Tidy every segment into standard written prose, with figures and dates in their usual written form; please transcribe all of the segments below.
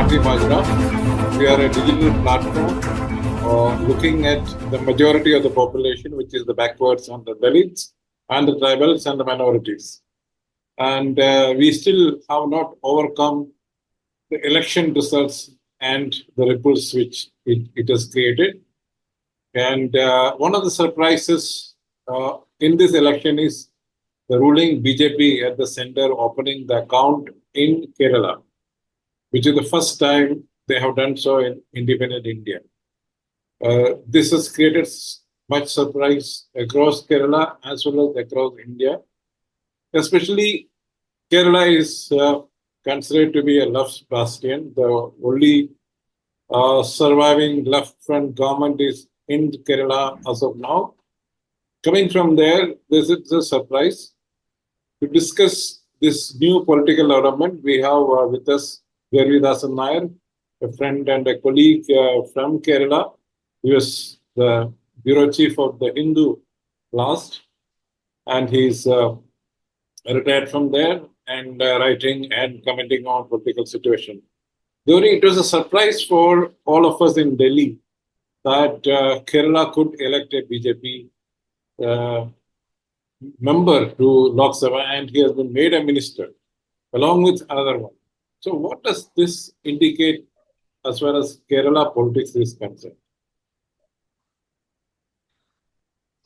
Party Majra. We are a digital platform looking at the majority of the population, which is the backwards and the Dalits and the tribals and the minorities. And we still have not overcome the election results and the ripples which it has created. And one of the surprises in this election is the ruling BJP at the center opening the account in Kerala, which is the first time they have done so in independent India. This has created much surprise across Kerala as well as across India. Especially Kerala is considered to be a left bastion. The only surviving left front government is in Kerala as of now. Coming from there, this is a surprise. To discuss this new political development, we have with us Gouriedasan Nair, a friend and a colleague from Kerala. He was the bureau chief of the Hindu last, and he's retired from there and writing and commenting on political situation. Gauri, it was a surprise for all of us in Delhi that Kerala could elect a BJP member to Lok Sabha, and he has been made a minister along with another one. So what does this indicate as far as Kerala politics is concerned?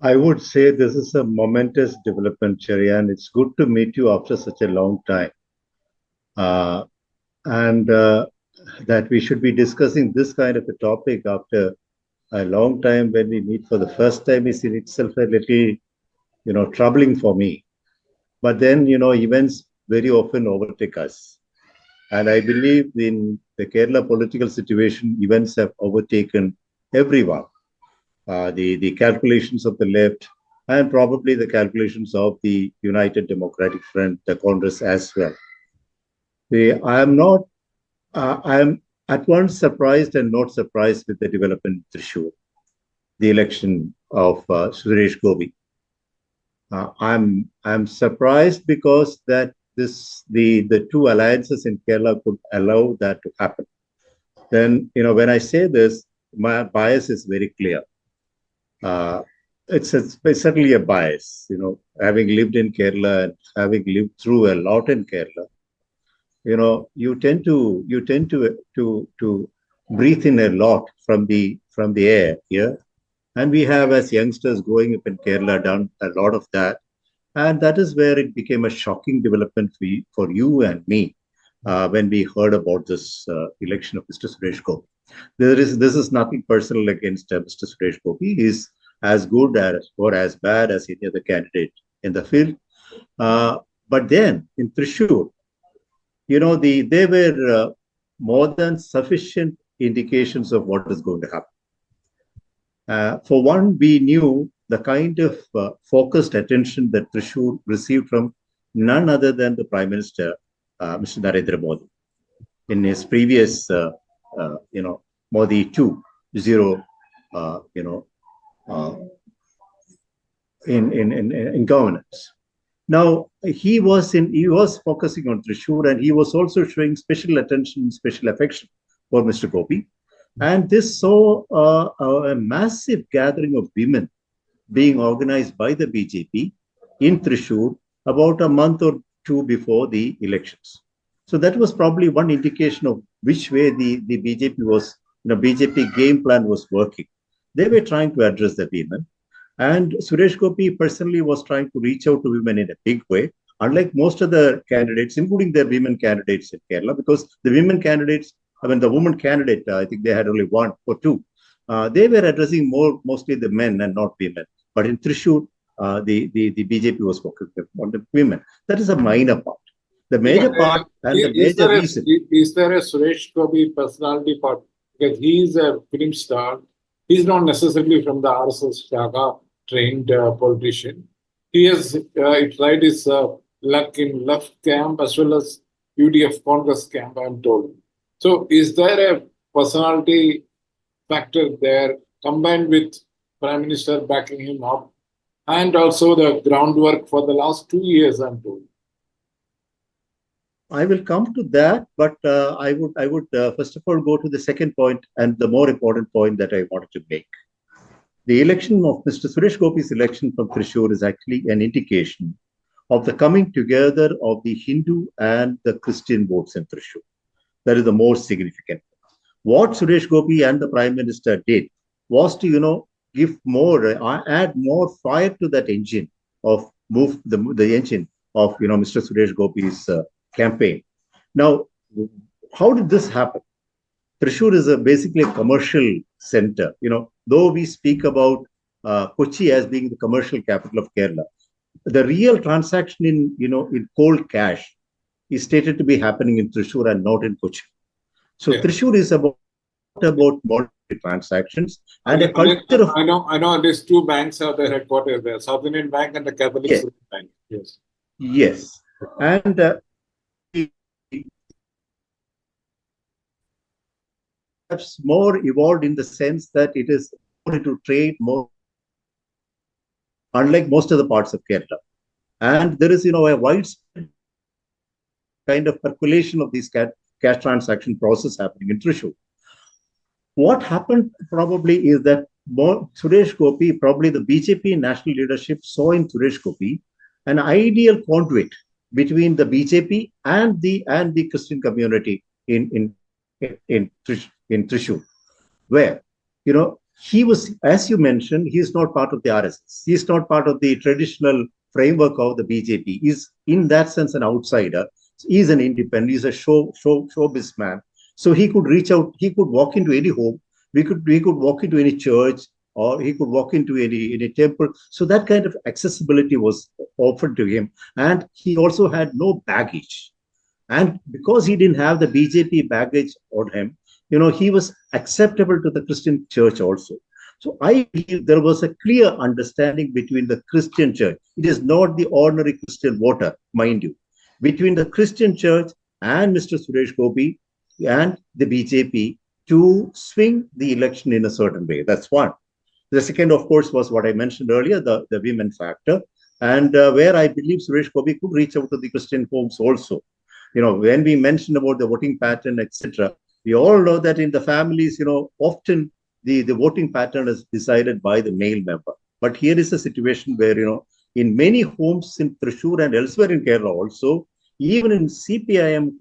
I would say this is a momentous development, Cherian. It's good to meet you after such a long time. That we should be discussing this kind of a topic after a long time when we meet for the first time is in itself a little, troubling for me. But then, events very often overtake us. And I believe in the Kerala political situation, events have overtaken everyone. The calculations of the left and probably the calculations of the United Democratic Front, the Congress as well. I am at once surprised and not surprised with the development in Thrissur, the election of Suresh Gopi. I'm surprised because that the two alliances in Kerala could allow that to happen. Then, when I say this, my bias is very clear. It's certainly a bias, having lived in Kerala and having lived through a lot in Kerala. You tend to breathe in a lot from the air here, and we have as youngsters growing up in Kerala done a lot of that, and that is where it became a shocking development for you and me when we heard about this election of Mr. Suresh Gopi. This is nothing personal against Mr. Suresh Gopi. He is as good or as bad as any other candidate in the field. But then in Thrissur, there were more than sufficient indications of what is going to happen. For one, we knew the kind of focused attention that Thrissur received from none other than the Prime Minister, Mr. Narendra Modi, in his previous, Modi 2.0, in governance. Now, he was focusing on Thrissur, and he was also showing special attention, special affection for Mr. Gopi. And this saw a massive gathering of women being organized by the BJP in Thrissur about a month or two before the elections. So that was probably one indication of which way the BJP was, BJP game plan was working. They were trying to address the women. And Suresh Gopi personally was trying to reach out to women in a big way, unlike most of the candidates, including their women candidates in Kerala, because the women candidates, the woman candidate, I think they had only one or two. They were addressing mostly the men and not women. But in Thrissur, the BJP was focused on the women. That is a minor part. The major part and the major reason. Is there a Suresh Gopi personality part? Because he is a film star. He's not necessarily from the RSS Shaka trained politician. He has tried his luck in left camp as well as UDF Congress camp, I'm told. So is there a personality factor there combined with Prime Minister backing him up and also the groundwork for the last 2 years, I'm told? I will come to that, but I would first of all go to the second point and the more important point that I wanted to make. The election of Mr. Suresh Gopi's election from Thrissur is actually an indication of the coming together of the Hindu and the Christian votes in Thrissur. That is the most significant. What Suresh Gopi and the Prime Minister did was to, give more, add more fire to that engine of move the engine of, Mr. Suresh Gopi's campaign. Now, how did this happen? Thrissur is basically a commercial center. Though we speak about Kochi as being the commercial capital of Kerala, the real transaction in cold cash is stated to be happening in Thrissur and not in Kochi. So Yeah. Thrissur is about monetary transactions and a culture of. I know these two banks have their headquarters there, South Indian Bank and the Catholic Yes. Bank. Yes. Yes, and perhaps more evolved in the sense that it is more into trade, more unlike most of the parts of Kerala. And there is, a widespread kind of percolation of these cash transaction process happening in Thrissur. What happened probably is that Suresh Gopi, probably the BJP national leadership saw in Suresh Gopi an ideal conduit between the BJP and the Christian community in Thrissur, where he was, as you mentioned, he is not part of the RSS. He is not part of the traditional framework of the BJP. He's in that sense an outsider. He's an independent. He's a showbiz man. So he could reach out. He could walk into any home. He could walk into any church, or he could walk into any temple. So that kind of accessibility was offered to him, and he also had no baggage. And because he didn't have the BJP baggage on him, he was acceptable to the Christian church also. So I believe there was a clear understanding between the Christian church. It is not the ordinary Christian voter, mind you, between the Christian church and Mr. Suresh Gopi and the BJP to swing the election in a certain way. That's one. The second, of course, was what I mentioned earlier, the women factor, and where I believe Suresh Gopi could reach out to the Christian homes also. When we mentioned about the voting pattern, etc., we all know that in the families, often the voting pattern is decided by the male member. But here is a situation where, in many homes in Thrissur and elsewhere in Kerala also, even in CPIM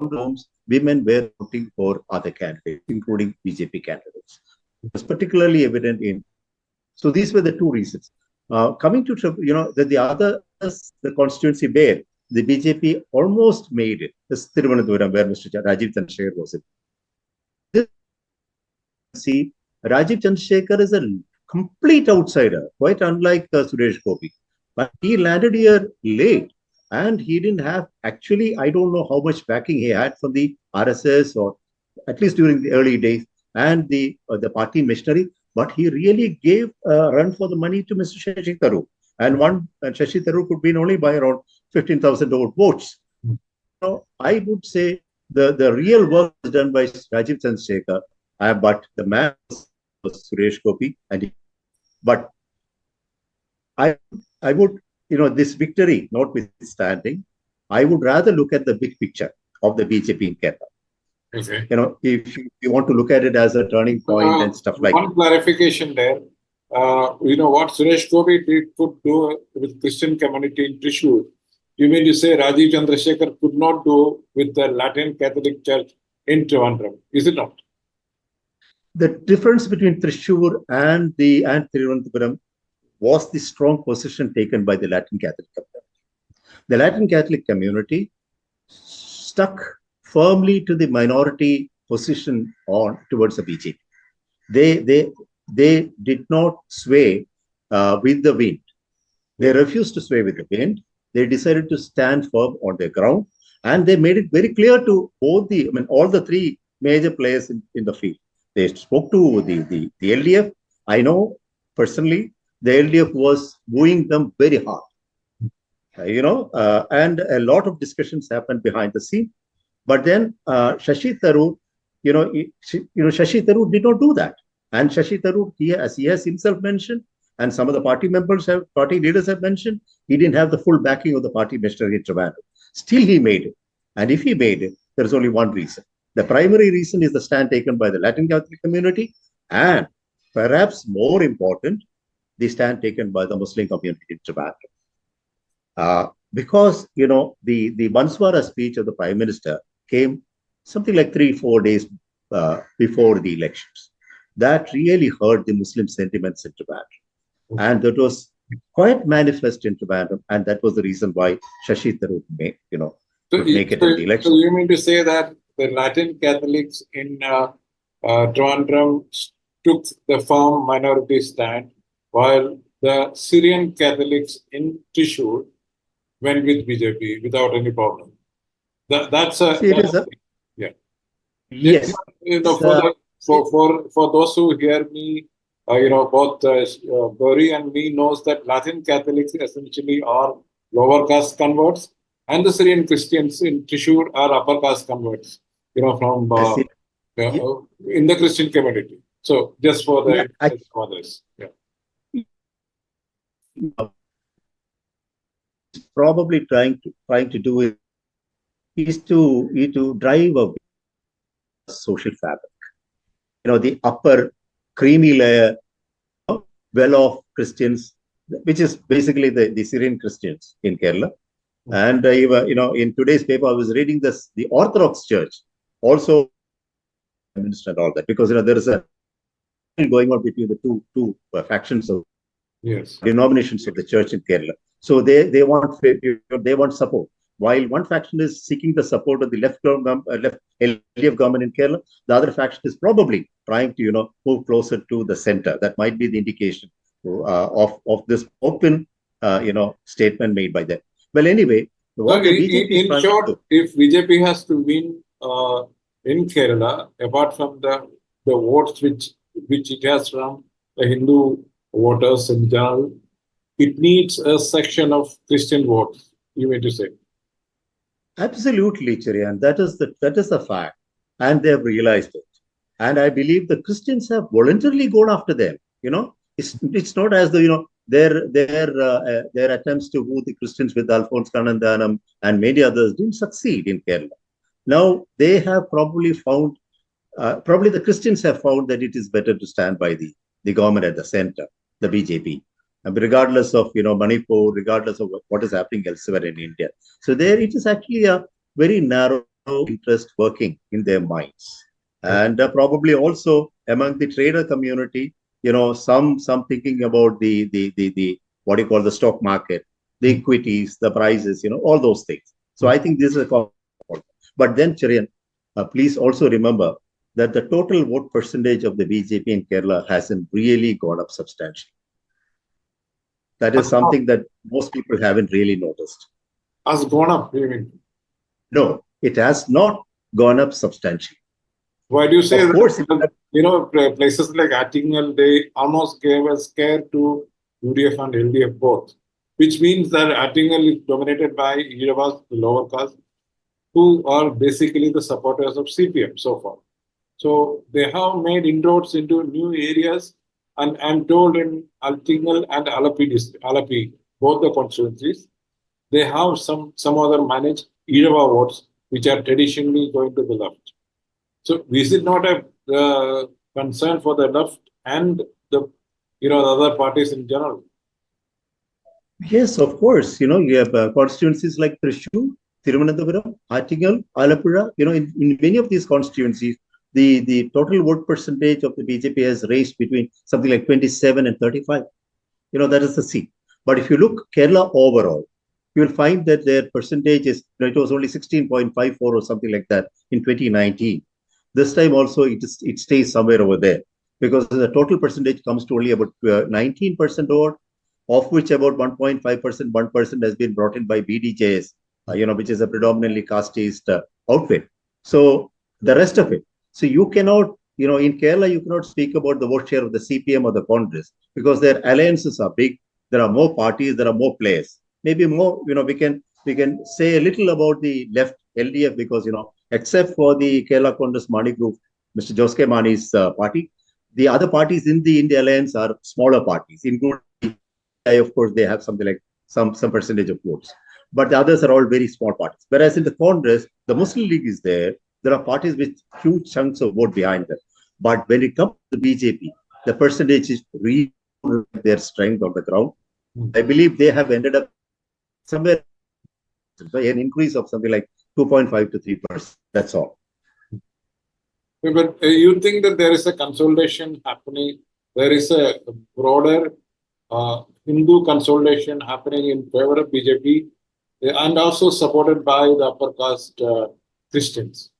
homes, women were voting for other candidates, including BJP candidates. It was particularly evident in. So these were the two reasons. Coming to, the constituency where the BJP almost made it, this Thiruvananthapuram, where Mr. Rajiv Chandrasekhar was in. See, Rajiv Chandrasekhar is a complete outsider, quite unlike Suresh Gopi. But he landed here late, and he didn't have, actually, I don't know how much backing he had from the RSS, or at least during the early days, and the party machinery. But he really gave a run for the money to Mr. Shashi Tharoor. And Shashi Tharoor could win only by around 15,000 votes. I would say the real work was done by Rajiv Chandrasekhar, but the man was Suresh Gopi. But I would, this victory notwithstanding, I would rather look at the big picture of the BJP in Kerala. Okay. If you want to look at it as a turning point and stuff like that. One clarification there. What Suresh Gopi could do with Christian community in Thrissur, you mean to say Rajiv Chandrasekhar could not do with the Latin Catholic Church in Trivandrum, is it not? The difference between Thrissur and Thiruvananthapuram was the strong position taken by the Latin Catholic community. The Latin Catholic community stuck firmly to the minority position towards the BJP. They did not sway with the wind. They refused to sway with the wind. They decided to stand firm on their ground, and they made it very clear to all the three major players in the field. They spoke to the LDF. I know personally the LDF was wooing them very hard. And a lot of discussions happened behind the scene. But then Shashi Tharoor, Shashi Tharoor did not do that. And Shashi Tharoor, as he has himself mentioned, and some of the party leaders have mentioned, he didn't have the full backing of the party machinery in Trivandrum. Still, he made it. And if he made it, there is only one reason. The primary reason is the stand taken by the Latin Catholic community, and perhaps more important, the stand taken by the Muslim community in Tobago. Because, the Banswara speech of the Prime Minister came something like 3-4 days before the elections. That really hurt the Muslim sentiments in Tobago. And that was quite manifest in Tobago, and that was the reason why Shashi Tharoor could make it in the election. So you mean to say that the Latin Catholics in Trivandrum took the firm minority stand, while the Syrian Catholics in Thrissur went with BJP without any problem? That's a yeah. Yes. For those who hear me, both Gauri and me knows that Latin Catholics essentially are lower caste converts, and the Syrian Christians in Thrissur are upper caste converts, from in the Christian community. So just for the others, probably trying to do it is to drive a social fabric. The upper creamy layer, well-off Christians, which is basically the Syrian Christians in Kerala. And in today's paper, I was reading the Orthodox Church also minister and all that, because there is a going on between the two factions of denominations of the church in Kerala. So they want support. While one faction is seeking the support of the left LDF government in Kerala, the other faction is probably trying to move closer to the center. That might be the indication of this open statement made by them. Well, anyway, what the BJP in short, if BJP has to win in Kerala, apart from the votes which it has from the Hindu voters in general, it needs a section of Christian votes, you mean to say? Absolutely, Cherian. That is the fact, and they have realized it. And I believe the Christians have voluntarily gone after them. It's not as though their attempts to woo the Christians with Alphonse Kannanthanam and many others didn't succeed in Kerala. Now they have probably found, the Christians have found that it is better to stand by the government at the center, the BJP. Regardless of Manipur, regardless of what is happening elsewhere in India. So there it is actually a very narrow interest working in their minds. And probably also among the trader community, some thinking about the what you call the stock market, the equities, the prices, all those things. So I think this is a but then, Cherian, please also remember that the total vote percentage of the BJP in Kerala hasn't really gone up substantially. That is something that most people haven't really noticed. Has gone up, you mean? No, it has not gone up substantially. Why do you say of course, places like Attingal, they almost gave a scare to UDF and LDF both, which means that Attingal is dominated by Iravas, the lower caste, who are basically the supporters of CPM so far. So they have made inroads into new areas. And I'm told in Attingal and Alapi, both the constituencies, they have some other managed Irava votes, which are traditionally going to the left. So is it not a concern for the left and the other parties in general? Yes, of course. You have constituencies like Thrissur, Thiruvananthapuram, Attingal, Alappuzha. In many of these constituencies, the total vote percentage of the BJP has raised between something like 27 and 35. That is the seat. But if you look Kerala overall, you will find that their percentage is, it was only 16.54 or something like that in 2019. This time also it stays somewhere over there, because the total percentage comes to only about 19% vote, of which about 1.5%, 1% has been brought in by BDJS, which is a predominantly casteist outfit. So the rest of it. So you cannot, in Kerala, you cannot speak about the vote share of the CPM or the Congress, because their alliances are big. There are more parties, there are more players. Maybe more, we can say a little about the left LDF, because, except for the Kerala Congress Mani group, Mr. Joske Mani's party, the other parties in the India Alliance are smaller parties, including, of course, they have something like some percentage of votes. but the others are all very small parties. Whereas in the Congress, the Muslim League is there. There are parties with huge chunks of vote behind them. But when it comes to the BJP, the percentage is really their strength on the ground. I believe they have ended up somewhere an increase of something like 2.5 to 3%. That's all. But you think that there is a consolidation happening? There is a broader Hindu consolidation happening in favor of BJP and also supported by the upper caste Christians.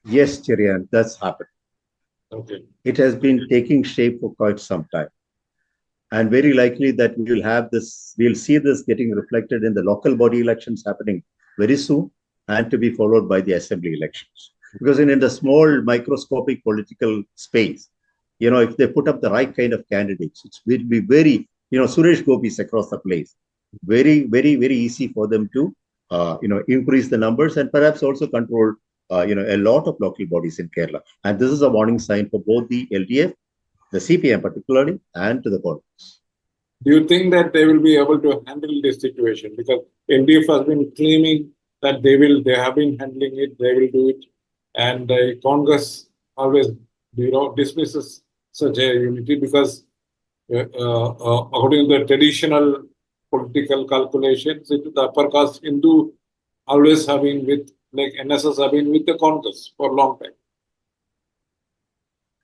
Yes, Cherian, that's happened. Okay. It has been taking shape for quite some time. And very likely that we will have this, we'll see this getting reflected in the local body elections happening very soon and to be followed by the assembly elections. Because in the small microscopic political space, if they put up the right kind of candidates, it will be very, Suresh Gopis across the place, very, very, very easy for them to, increase the numbers and perhaps also control, a lot of local bodies in Kerala. And this is a warning sign for both the LDF, the CPM particularly, and to the Congress. Do you think that they will be able to handle this situation? Because LDF has been claiming that they have been handling it, they will do it. And Congress always, dismisses such a unity because according to the traditional political calculations, the upper caste Hindu always have been with, like NSS have been with the Congress for a long time.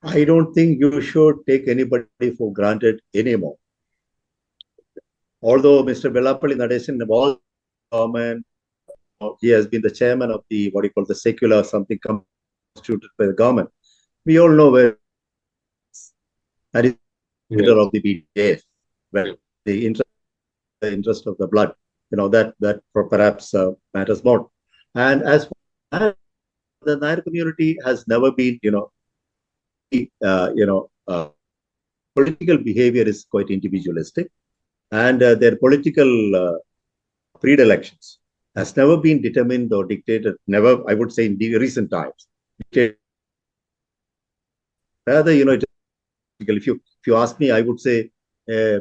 I don't think you should take anybody for granted anymore. Although Mr. Vellapalli Nadesan was government, he has been the chairman of the, the secular something constituted by the government. We all know where that is the leader of the BJP, where the interest of the blood, that perhaps matters more. And as for the Nair community has never been, political behavior is quite individualistic, and their political predilections has never been determined or dictated. Never, I would say, in the recent times. Rather, if you ask me, I would say, a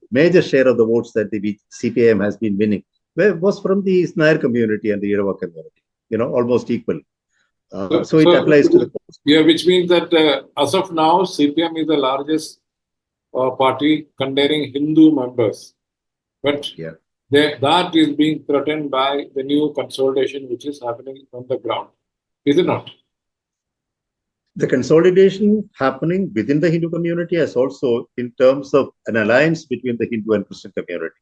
major share of the votes that the CPIM has been winning was from the Nair community and the Yerava community. Almost equally. So it applies to the course. Yeah, which means that as of now, CPM is the largest party containing Hindu members. But that is being threatened by the new consolidation which is happening on the ground. Is it not? The consolidation happening within the Hindu community as also in terms of an alliance between the Hindu and Christian community.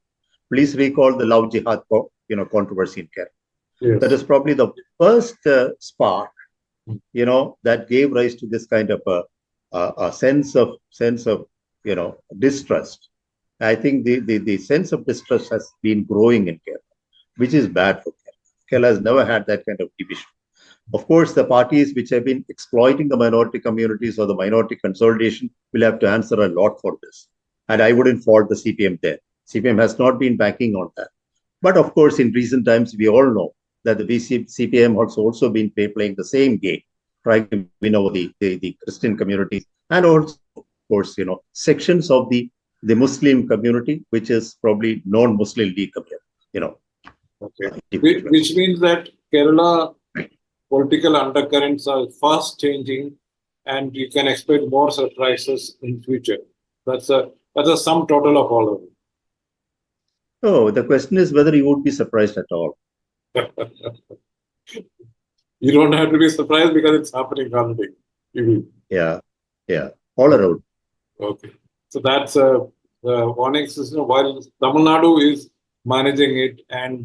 Please recall the love jihad, controversy in Kerala. Yes. That is probably the first spark, that gave rise to this kind of a sense of distrust. I think the sense of distrust has been growing in Kerala, which is bad for Kerala. Kerala has never had that kind of division. Of course, the parties which have been exploiting the minority communities or the minority consolidation will have to answer a lot for this. And I wouldn't fault the CPM there. CPM has not been backing on that. But of course, in recent times, we all know that the CPM has also been playing the same game, trying to win over the Christian communities and also, of course, sections of the Muslim community, which is probably non-Muslim League community, Okay. Which means that Kerala political undercurrents are fast changing and you can expect more surprises in future. That's a sum total of all of it. Oh, the question is whether you would be surprised at all. You don't have to be surprised because it's happening already. Yeah, all around. Okay, so that's a warning system. While Tamil Nadu is managing it and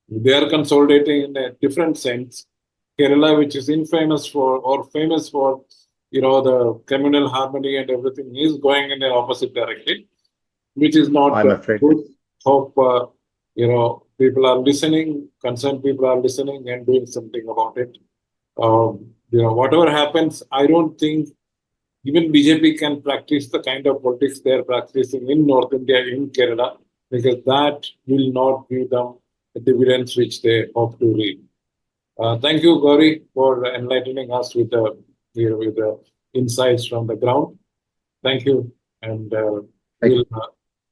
they are consolidating in a different sense, Kerala, which is famous for the communal harmony and everything, is going in the opposite direction, which is not I'm afraid. Good. Hope people are listening, concerned people are listening and doing something about it. Whatever happens, I don't think even BJP can practice the kind of politics they are practicing in North India, in Kerala, because that will not give them the dividends which they hope to reap. Thank you, Gauri, for enlightening us with the insights from the ground. Thank you, and we'll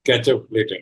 catch up later.